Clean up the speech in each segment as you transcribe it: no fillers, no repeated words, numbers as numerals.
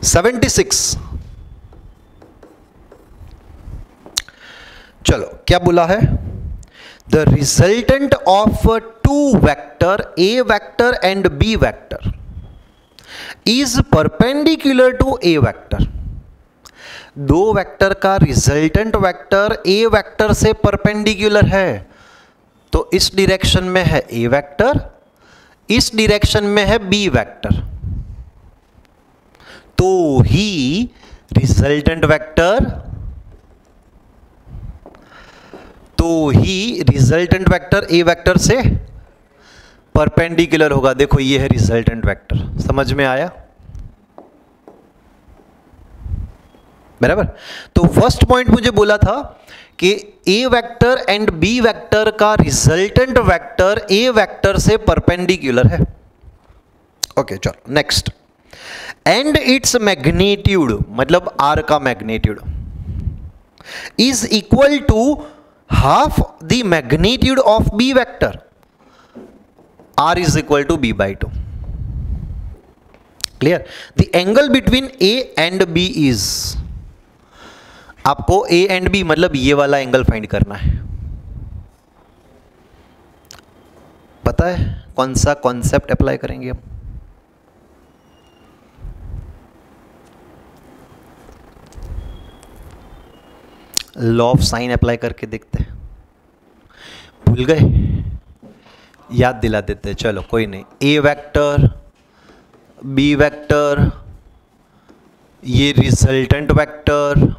76। चलो क्या बोला है, the resultant of two vector A vector and B vector is perpendicular to A vector. दो वेक्टर का रिजल्टेंट वेक्टर ए वेक्टर से परपेंडिकुलर है, तो इस डायरेक्शन में है ए वेक्टर, इस डायरेक्शन में है बी वेक्टर, तो ही रिजल्टेंट वेक्टर ए वेक्टर से परपेंडिकुलर होगा। देखो ये है रिजल्टेंट वेक्टर, समझ में आया बराबर। तो फर्स्ट पॉइंट मुझे बोला था कि A vector and B vector का रिजल्टेंट वेक्टर ए वेक्टर से परपेंडिकुलर है। ओके चलो नेक्स्ट, एंड इट्स मैग्नीट्यूड मतलब आर का magnitude is equal to half the magnitude of B vector, R is equal to B by two. Clear. The angle between A and B is, आपको A and B मतलब ये वाला angle find करना है। पता है कौन सा कॉन्सेप्ट अप्लाई करेंगे हम? लॉ ऑफ साइन अप्लाई करके देखते हैं। भूल गए? याद दिला देते हैं, चलो कोई नहीं। ए वेक्टर, बी वेक्टर, ये रिजल्टेंट वेक्टर,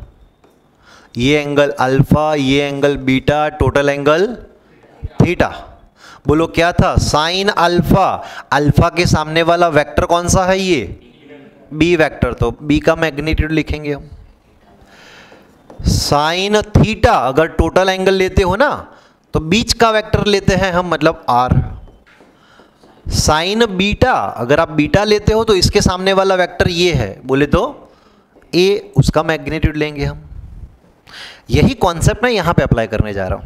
ये एंगल अल्फा, ये angle beta, total angle theta. बोलो क्या था? Sine alpha. अल्फा के सामने वाला वेक्टर कौन सा है? ये बी वेक्टर, तो बी का मैग्नीट्यूड लिखेंगे हम। साइन थीटा अगर टोटल एंगल लेते हो ना तो बीच का वेक्टर लेते हैं हम, मतलब आर। साइन बीटा अगर आप बीटा लेते हो तो इसके सामने वाला वेक्टर ये है, बोले तो ए, उसका मैग्नीट्यूड लेंगे हम। यही कॉन्सेप्ट मैं यहां पे अप्लाई करने जा रहा हूं,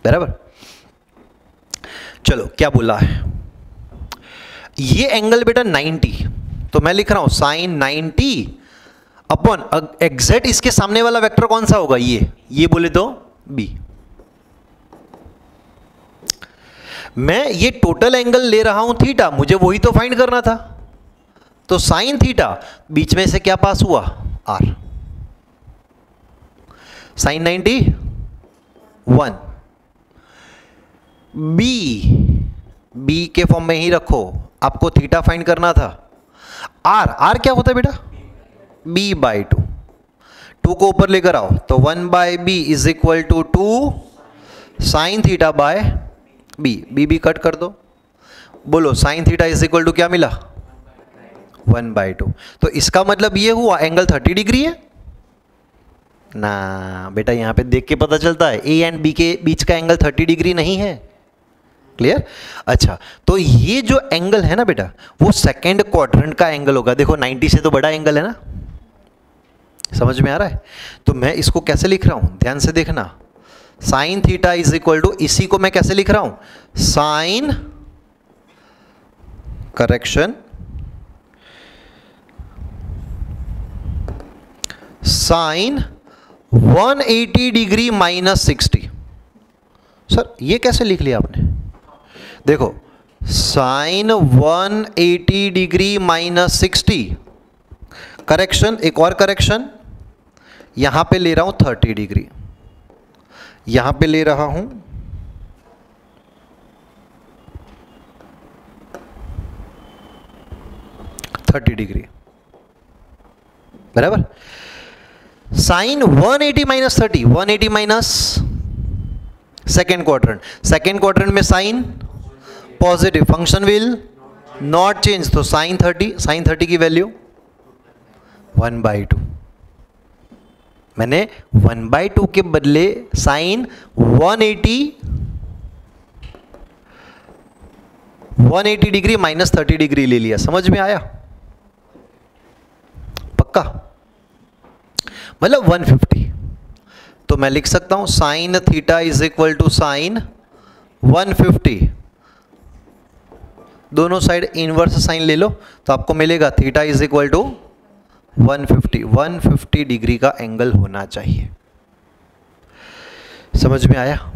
बराबर। चलो क्या बोला है, ये एंगल बेटा 90, तो मैं लिख रहा हूं साइन 90 अपॉन एग्जैक्ट इसके सामने वाला वेक्टर कौन सा होगा? ये बोले तो बी। मैं ये टोटल एंगल ले रहा हूं थीटा, मुझे वही तो फाइंड करना था, तो साइन थीटा बीच में से क्या पास हुआ? आर। साइन 90 1, बी के फॉर्म में ही रखो, आपको थीटा फाइंड करना था। आर क्या होता है बेटा? B by to. 2 को ऊपर लेकर आओ तो 1 by B is equal to 2 sine theta by B cut कर दो। बोलो sine theta is equal to क्या मिला? 1 बाई 2। तो इसका मतलब ये हुआ एंगल 30 डिग्री है ना बेटा। यहां पे देख के पता चलता है ए एंड बी के बीच का एंगल 30 डिग्री नहीं है। क्लियर? अच्छा, तो ये जो एंगल है ना बेटा वो सेकेंड क्वाड्रेंट का एंगल होगा। देखो 90 से तो बड़ा एंगल है ना, समझ में आ रहा है? तो मैं इसको कैसे लिख रहा हूं, ध्यान से देखना। Sine theta is equal to, इसी को मैं कैसे लिख रहा हूं? Sine correction sine 180 degree minus 60। Sir ये कैसे लिख लिया आपने? देखो साइन 180 डिग्री माइनस 60, करेक्शन, एक और करेक्शन, यहां पे ले रहा हूं 30 डिग्री, यहां पे ले रहा हूं 30 डिग्री, बराबर। Sine 180 minus 30, 180 minus second quadrant में sine positive, function will not change, तो साइन 30 की वैल्यू 1/2। मैंने 1/2 के बदले साइन 180 डिग्री माइनस 30 डिग्री ले लिया। समझ में आया? पक्का? मतलब 150। तो मैं लिख सकता हूं sine theta is equal to sine 150। दोनों साइड इनवर्स साइन ले लो तो आपको मिलेगा theta is equal to 150 degree का एंगल होना चाहिए। समझ में आया?